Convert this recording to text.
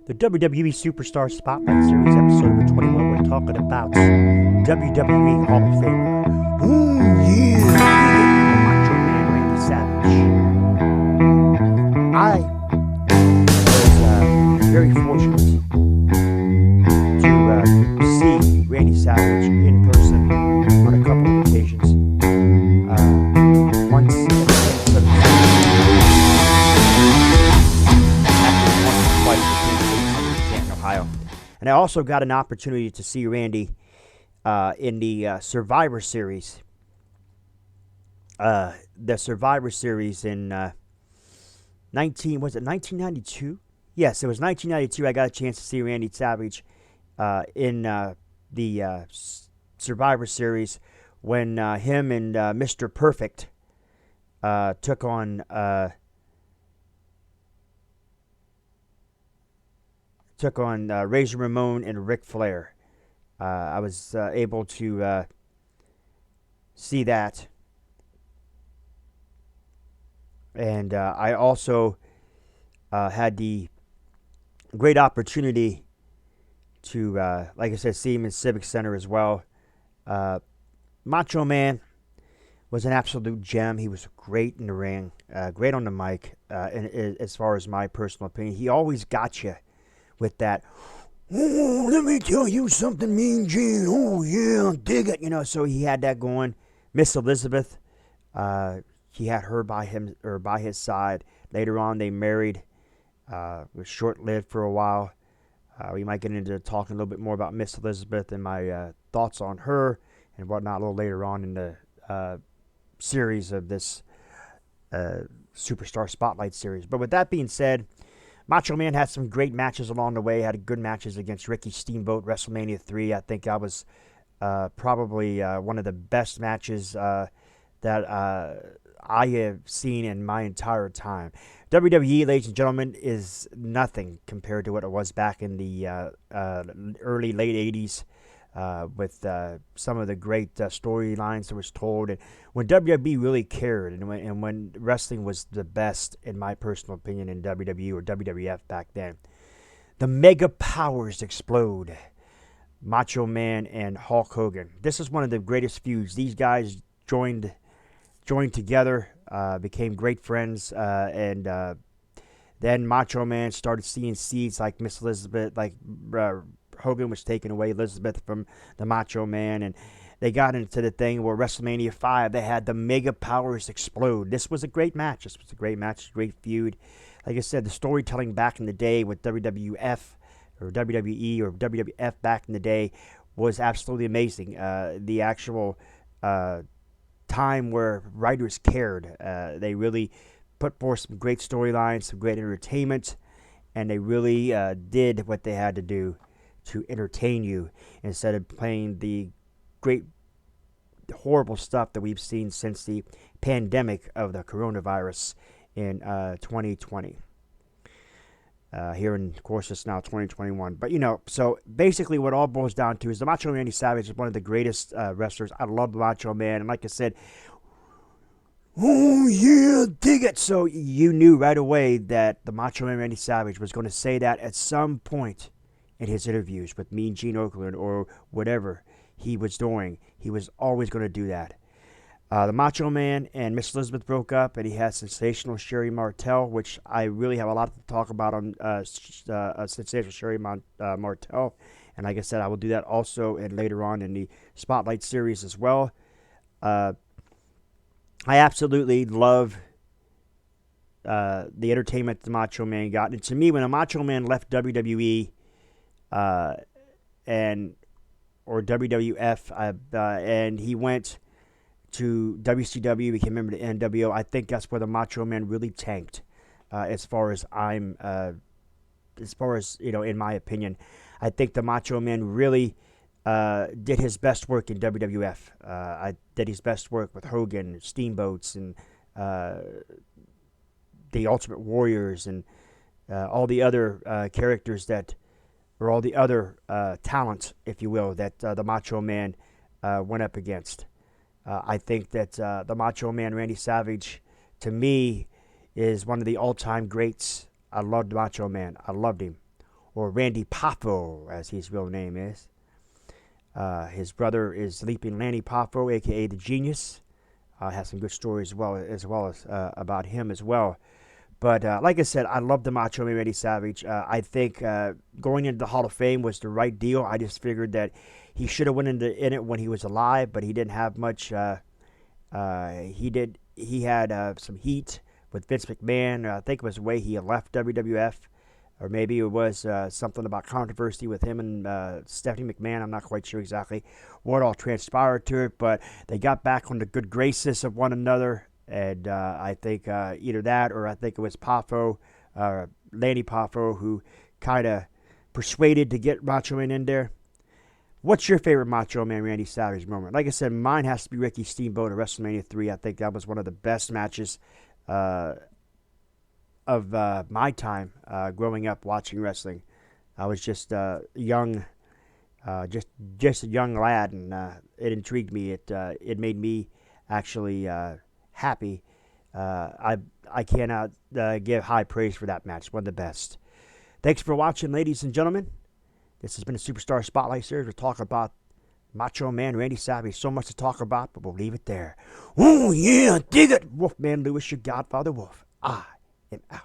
The WWE Superstar Spotlight Series, episode number 21. We're talking about WWE Hall of Famer. Ooh, yeah, the Macho Man Randy Savage. I was very fortunate to see Randy Savage in person on a couple of occasions. Once Ohio. And I also got an opportunity to see Randy in the Survivor Series. The Survivor Series in 1992? Yes, it was 1992. I got a chance to see Randy Savage in the Survivor Series when him and Mr. Perfect took on Razor Ramon and Ric Flair. I was able to see that. And I also had the great opportunity to, like I said, see him in Civic Center as well. Macho Man was an absolute gem. He was great in the ring, great on the mic, and as far as my personal opinion. He always got you with that, oh, let me tell you something, Mean Gene. Oh, yeah, dig it. So he had that going. Miss Elizabeth, he had her by his side. Later on, they married. It was short-lived for a while. We might get into talking a little bit more about Miss Elizabeth and my thoughts on her and whatnot a little later on in the series of this Superstar Spotlight series. But with that being said, Macho Man had some great matches along the way. Had good matches against Ricky Steamboat, WrestleMania 3. I think that was probably one of the best matches that I have seen in my entire time. WWE, ladies and gentlemen, is nothing compared to what it was back in the early, late 80s. With some of the great storylines that was told, and when WWE really cared, and when wrestling was the best, in my personal opinion, in WWE or WWF back then. The mega powers explode. Macho Man and Hulk Hogan. This is one of the greatest feuds. These guys joined together, became great friends, and then Macho Man started seeing seeds like Miss Elizabeth, like Hogan was taking away Elizabeth from the Macho Man, and they got into the thing where WrestleMania 5, they had the mega powers explode. This was a great match. This was a great match, great feud. Like I said, the storytelling back in the day with WWF or WWE or WWF back in the day was absolutely amazing. The actual time where writers cared. They really put forth some great storylines, some great entertainment, and they really did what they had to do to entertain you instead of playing the great horrible stuff that we've seen since the pandemic of the coronavirus in 2020. Here in, of course, it's now 2021. But, so basically what all boils down to is the Macho Man Randy Savage is one of the greatest wrestlers. I love the Macho Man. And like I said, oh, yeah, dig it. So you knew right away that the Macho Man Randy Savage was going to say that at some point in his interviews with Mean Gene Okerlund or whatever he was doing. He was always going to do that. The Macho Man and Miss Elizabeth broke up, and he had sensational Sherry Martel, which I really have a lot to talk about on sensational Sherry Martel. And like I said, I will do that also and later on in the Spotlight series as well. I absolutely love the entertainment the Macho Man got. And to me, when the Macho Man left WWE or WWF, and he went to WCW, became a member of the NWO. I think that's where the Macho Man really tanked, as far as in my opinion. I think the Macho Man really did his best work in WWF. I did his best work with Hogan, Steamboats, and the Ultimate Warriors, and all the other characters or all the other talent, if you will, that the Macho Man went up against. I think that the Macho Man Randy Savage, to me, is one of the all-time greats. I loved Macho Man. I loved him. or Randy Poffo, as his real name is. His brother is Leaping Lanny Poffo, a.k.a. the Genius. Has some good stories as about him as well. But like I said, I love the Macho Man Randy Savage. I think going into the Hall of Fame was the right deal. I just figured that he should have went in it when he was alive, but he didn't have much. He had some heat with Vince McMahon. I think it was the way he left WWF, or maybe it was something about controversy with him and Stephanie McMahon. I'm not quite sure exactly what all transpired to it, but they got back on the good graces of one another, and I think either that or I think it was Poffo, Lanny Poffo, who kind of persuaded to get Macho Man in there. What's your favorite Macho Man Randy Savage moment? Like I said, mine has to be Ricky Steamboat at WrestleMania 3. I think that was one of the best matches of my time growing up watching wrestling. I was just young, just a young lad, and it intrigued me. It made me actually happy. I cannot give high praise for that match. One of the best. Thanks for watching, ladies and gentlemen. This has been a Superstar Spotlight series. We're talking about Macho Man Randy Savage. So much to talk about, but we'll leave it there. Oh, yeah, dig it. Wolfman Lewis, your Godfather Wolf. I am out.